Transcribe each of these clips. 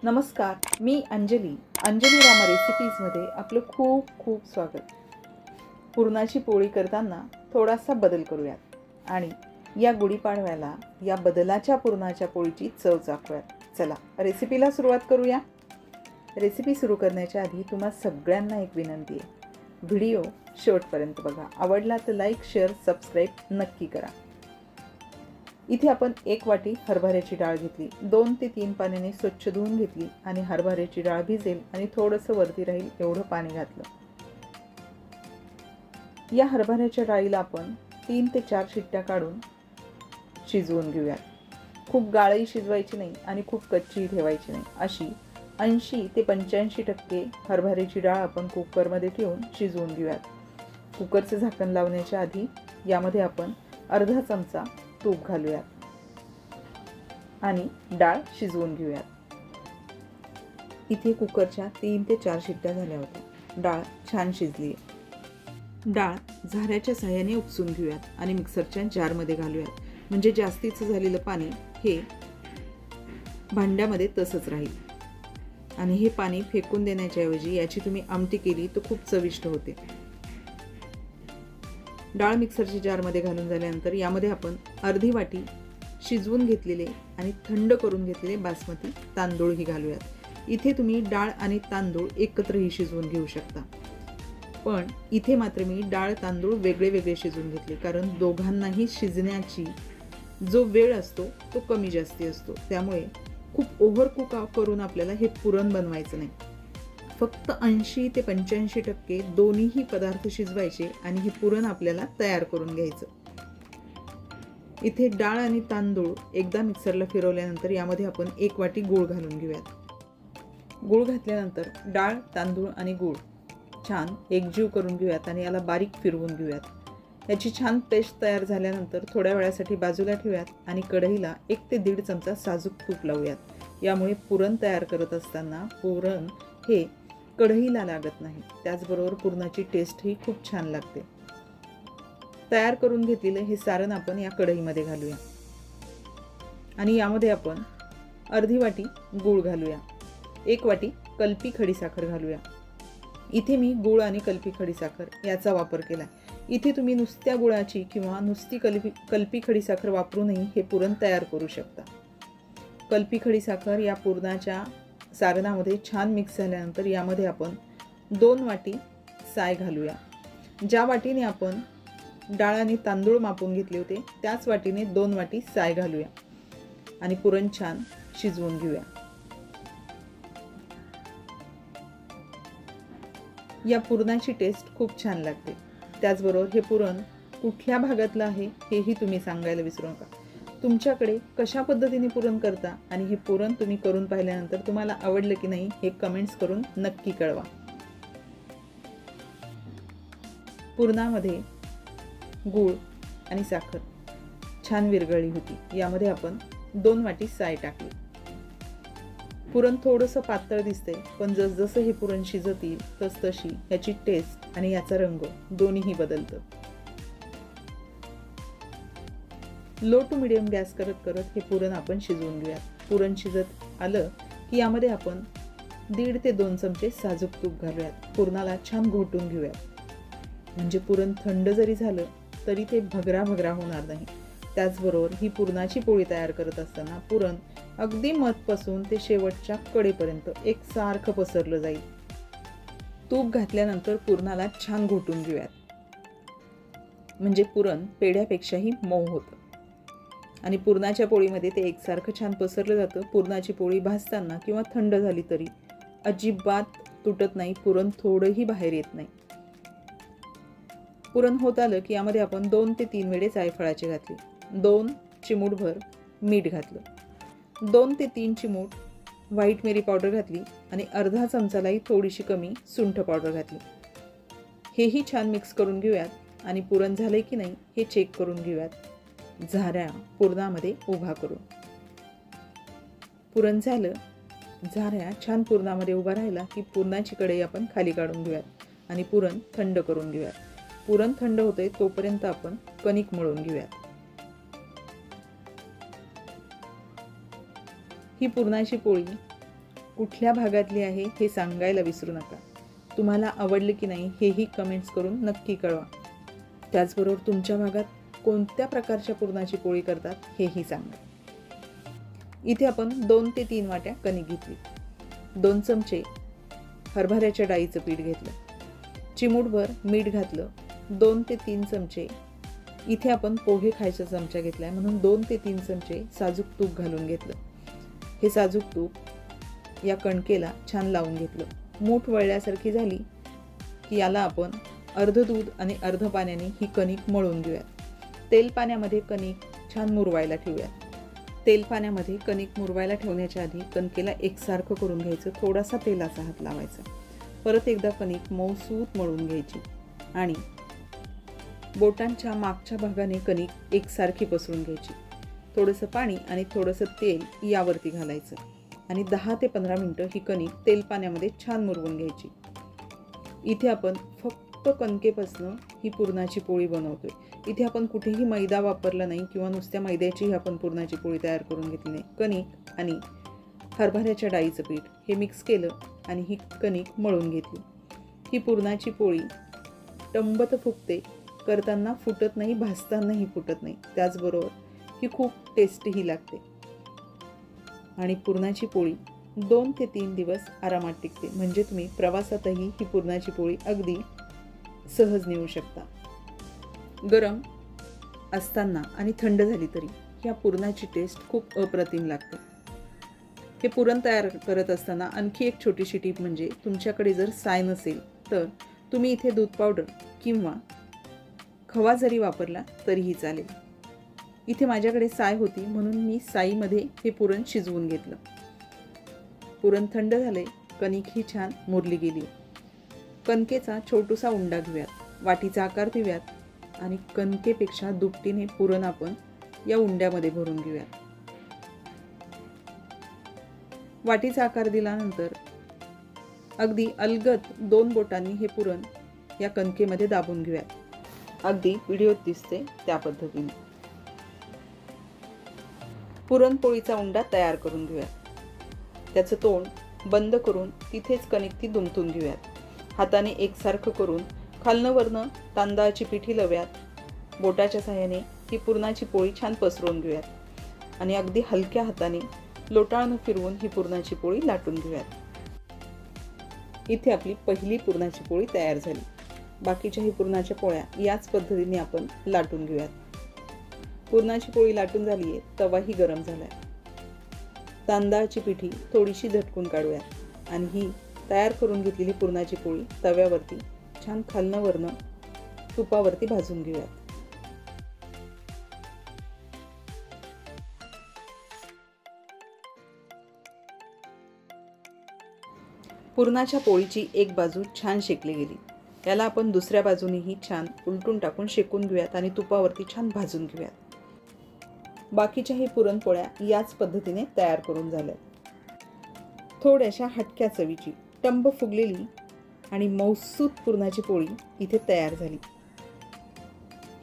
नमस्कार, मी अंजली रामा रेसिपीजमध्ये आपलं खूप खूप स्वागत। पुरणाची पोळी करताना थोडासा बदल करूयात आणि या गुढीपाडव्याला या बदलाच्या पुरणाच्या पोळीची चव चाखूयात। चला रेसिपीला सुरुवात करूया। रेसिपी सुरू करण्याच्या आधी तुम्हा सगळ्यांना एक विनंती आहे, व्हिडिओ शेवटपर्यंत बघा। आवडला तर लाईक, शेअर, सबस्क्राईब नक्की करा। इथे आपण 1 वाटी हरभऱ्याची डाळ घेतली, 2 ते 3 पाण्याने स्वच्छ धुवून घेतली आणि हरभऱ्याची डाळ भिजेल आणि थोडंसं वरती राहील एवढं पाणी घातलं। या हरभऱ्याच्या डाळीला आपण 3 ते 4 शिट्ट्या काढून शिजवून घेऊयात। खूप गाळही शिजवायची नाही आणि खूप कच्ची ठेवायची नाही, अशी 80 ते 85% हरभऱ्याची डाळ आपण कुकरमध्ये ठेवून शिजवून घेऊयात। कुकरचं झाकण लावण्याच्या आधी यामध्ये आपण अर्धा चमचा तूप घालूयात आणि डाळ शिजवून घेऊयात। इथे कुकरच्या 3 ते 4 शिट्ट्या झाल्या होत्या। डाळ छान शिजली आहे। डाळ झाऱ्याच्या सहाय्याने उपसून घेऊयात आणि मिक्सरच्या जारमध्ये घालूयात, म्हणजे जास्तीचं झालेलं पाणी हे भांड्यामध्ये तसंच राहील आणि हे पाणी फेकून देण्याच्या ऐवजी याची तुम्ही आमटी केली तर खूप चविष्ट होते। डाळ मिक्सरच्या जारमध्ये घालून झाल्यानंतर यामध्ये आपण अर्धी वाटी शिजवून घेतलेले आणि थंड करून घेतलेले बासमती तांदूळही घालूयात। इथे तुम्ही डाळ आणि तांदूळ एकत्रही शिजवून घेऊ शकता, पण इथे मात्र मी डाळ तांदूळ वेगळे वेगळे शिजवून घेतले, कारण दोघांनाही शिजण्याची जो वेळ असतो तो कमी जास्ती असतो। त्यामुळे खूप ओव्हर कुक करून आपल्याला हे पुरण बनवायचं नाही। फक्त 80 ते 85% दोन्हीही पदार्थ शिजवायचे आणि हे पुरण आपल्याला तयार करून घ्यायचं। इथे डाळ आणि तांदूळ एकदा मिक्सरला फिरवल्यानंतर यामध्ये आपण 1 वाटी गूळ घालून घेऊयात। गूळ घातल्यानंतर डाळ, तांदूळ आणि गूळ छान एकजीव करून घेऊयात आणि याला बारीक फिरवून घेऊयात। याची छान पेस्ट तयार झाल्यानंतर थोड्या वेळासाठी बाजूला ठेवूयात आणि कढईला 1 ते 1.5 चमचा साजूक तूप लावूयात। यामुळे पुरण तयार करत असताना पुरण हे कढईला लागत नाही, त्याचबरोबर पुरणाची टेस्टही खूप छान लागते। तयार करून घेतलेले हे सारण आपण या कढईमध्ये घालूया आणि यामध्ये आपण अर्धी वाटी गूळ घालूया, 1 वाटी कलपी खडीसाखर घालूया। इथे मी गूळ आणि कलपी खडीसाखर याचा वापर केला। इथे तुम्ही नुसत्या गुळाची किंवा नुसती कलपी खडीसाखर वापरूनही हे पुरण तयार करू शकता। कलपी खडीसाखर या पुरणाच्या सारणामध्ये छान मिक्स झाल्यानंतर यामध्ये आपण 2 वाटी साय घालूया। ज्या वाटीने आपण डाळ आणि तांदूळ मापून घेतले होते त्याच वाटीने 2 वाटी साय घालूया आणि पुरण छान शिजवून घेऊया। या पुरणाची टेस्ट खूप छान लागते। त्याचबरोबर हे पुरण कुठल्या भागातलं आहे हेही तुम्ही सांगायला विसरू नका। तुमच्याकडे कशा पद्धतीने पुरण करता आणि हे पुरण तुम्ही करून पाहिल्यानंतर तुम्हाला आवडलं की नाही हे कमेंट्स करून नक्की कळवा। पुरणामध्ये गूळ आणि साखर छान विरघळली होती। यामध्ये आपण 2 वाटी साय टाकली। पुरण थोडंसं पातळ दिसते, पण जसजसं हे पुरण शिजत येईल तसतशी याची टेस्ट आणि याचा रंग दोन्हीही बदलतं। लो टू मिडियम गॅस करत करत हे पुरण आपण शिजवून घेऊयात। पुरण शिजत आलं की यामध्ये आपण 1.5 ते 2 चमचे साजूक तूप घालूयात। पुरणाला छान घोटून घेऊयात, म्हणजे पुरण थंड जरी झालं तरी ते भगरा भगरा होणार नाही। त्याचबरोबर ही पुरणाची पोळी तयार करत असताना पुरण अगदी मधपासून ते शेवटच्या कडेपर्यंत एकसारखं पसरलं जाईल। तूप घातल्यानंतर पुरणाला छान घोटून घेऊयात, म्हणजे पुरण पेढ्यापेक्षाही मऊ होतं आणि पुरणाच्या पोळीमध्ये ते एकसारखं छान पसरलं जातं। पुरणाची पोळी भाजताना किंवा थंड झाली तरी अजिबात तुटत नाही, पुरण थोडंही बाहेर येत नाही। पुरण होत आलं की यामध्ये आपण 2 ते 3 वेळे जायफळाचे घातले, 2 चिमूटभर मीठ घातलं, 2 ते 3 चिमूट व्हाईट मिरी पावडर घातली आणि अर्धा चमचालाही थोडीशी कमी सुंठ पावडर घातली। हेही छान मिक्स करून घेऊयात आणि पुरण झाले की नाही हे चेक करून घेऊयात झाऱ्या पुरणामध्ये उभा करून। पुरण झालं, झाऱ्या छान पुरणामध्ये उभा राहिला की पुरणाची कढई आपण खाली काढून घेऊयात आणि पुरण थंड करून घेऊयात। पुरण थंड होते तोपर्यंत आपण कणिक मळून घेऊयात। ही पुरणाची पोळी कुठल्या भागातली आहे हे सांगायला विसरू नका. तुम्हाला आवडले की नाही हेही कमेंट्स करून नक्की कळवा. त्याचबरोबर तुमच्या भागात कोणत्या प्रकारच्या पुरणाची पोळी करतात हेही सांगा. इथे आपण 2 ते 3 वाट्या कणिक घेतली. 2 चमचे हरभऱ्याच्या डाळीचं पीठ घेतलं. चिमूटभर मीठ घातलं. 2 ते 3 चमचे इथे आपण पोहे खायचा चमचा घेतलाय म्हणून 2 ते 3 चमचे साजूक तूप घालून घेतलं. हे साजूक तूप या कणकेला छान लावून घेतलं. मूठ वळल्यासारखी झाली की याला आपण अर्ध दूध आणि अर्ध पाण्याने ही कणिक मळून घेऊयात. तेल पाण्यामध्ये कणिक छान मुरवायला ठेवूयात. तेल पाण्यामध्ये कणिक मुरवायला ठेवण्याच्या आधी कणकेला एकसारखं करून घ्यायचं. थोडासा तेलाचा हात लावायचा. परत एकदा कणिक मऊसूत मळून घ्यायची आणि बोटांच्या मागच्या भागाने कणिक एकसारखी पसरून घ्यायची. थोडंसं पाणी आणि थोडंसं तेल यावरती घालायचं आणि 10 ते 15 मिनटं ही कणिक तेल पाण्यामध्ये छान मुरवून घ्यायची. इथे आपण फक्त कणकेपासून ही पुरणाची पोळी बनवतोय. इथे आपण कुठेही मैदा वापरला नाही किंवा नुसत्या मैद्याचीही आपण पुरणाची पोळी तयार करून घेतली नाही. कणिक आणि हरभऱ्याच्या डाळीचं पीठ हे मिक्स केलं आणि ही कणिक मळून घेतली. ही पुरणाची पोळी टंबत फुगते. करताना फुटत नाही, भाजतानाही फुटत नाही. त्याचबरोबर ही खूप टेस्टीही लागते आणि पुरणाची पोळी 2 ते 3 दिवस आरामात टिकते. म्हणजे तुम्ही प्रवासातही ही पुरणाची पोळी अगदी सहज नेऊ शकता. गरम असताना आणि थंड झाली तरी या पुरणाची टेस्ट खूप अप्रतिम लागते. हे पुरण तयार करत असताना आणखी एक छोटीशी टीप म्हणजे तुमच्याकडे जर साय नसेल तर तुम्ही इथे दूध पावडर किंवा खवा जरी वापरला तरीही चालेल. इथे माझ्याकडे साय होती म्हणून मी साईमध्ये हे पुरण शिजवून घेतलं. पुरण थंड झाले. कणिक ही छान मुरली गेली. कणकेचा छोटूसा उंडा घेऊयात. वाटीचा आकार देऊयात आणि कणकेपेक्षा दुपटीने पुरण आपण या उंड्यामध्ये भरून घेऊयात. वाटीचा आकार दिल्यानंतर अगदी अलगद 2 बोटांनी हे पुरण या कणकेमध्ये दाबून घेऊयात. अगदी व्हिडिओत दिसते त्या पद्धतीने पुरणपोळीचा उंडा तयार करून घेऊयात. त्याचं तोंड बंद करून तिथेच कणिक ती दुमटून घेऊयात. हाताने एकसारखं करून खालनं वरनं तांदळाची पिठी लावूयात. बोटाच्या साहाय्याने ही पुरणाची पोळी छान पसरवून घेऊयात आणि अगदी हलक्या हाताने लोटाळून फिरवून ही पुरणाची पोळी लाटून घेऊयात. इथे आपली पहिली पुरणाची पोळी तयार झाली. बाकीच्याही पुरणाच्या पोळ्या याच पद्धतीने आपण लाटून घेऊयात. पुरणाची पोळी लाटून झाली आहे. तवाही गरम झालाय. तांदळाची पिठी थोडीशी झटकून काढूयात आणि ही तयार करून घेतलेली पुरणाची पोळी तव्यावरती छान खालनं वरनं तुपावरती भाजून घेऊयात. पुरणाच्या पोळीची एक बाजू छान शेकली गेली. याला आपण दुसऱ्या बाजूनेही छान उलटून टाकून शेकून घेऊयात आणि तुपावरती छान भाजून घेऊयात. बाकीच्याही पुरणपोळ्या याच पद्धतीने तयार करून झाल्या. थोड्याशा हटक्या चवीची टंब फुगलेली आणि मऊसूत पुरणाची पोळी इथे तयार झाली.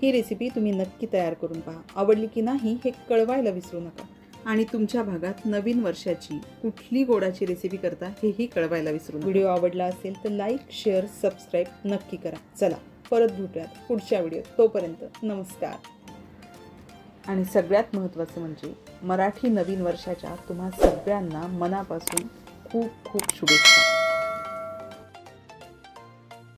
ही रेसिपी तुम्ही नक्की तयार करून पहा. आवडली की नाही हे कळवायला विसरू नका आणि तुमच्या भागात नवीन वर्षाची कुठली गोडाची रेसिपी करता हेही कळवायला विसरू नका. व्हिडिओ आवडला असेल तर लाईक, शेअर, सबस्क्राईब नक्की करा. चला परत भेटूयात पुढच्या व्हिडिओत. तोपर्यंत नमस्कार. आणि सगळ्यात महत्त्वाचं म्हणजे मराठी नवीन वर्षाच्या तुम्हा सगळ्यांना मनापासून खूप खूप शुभेच्छा.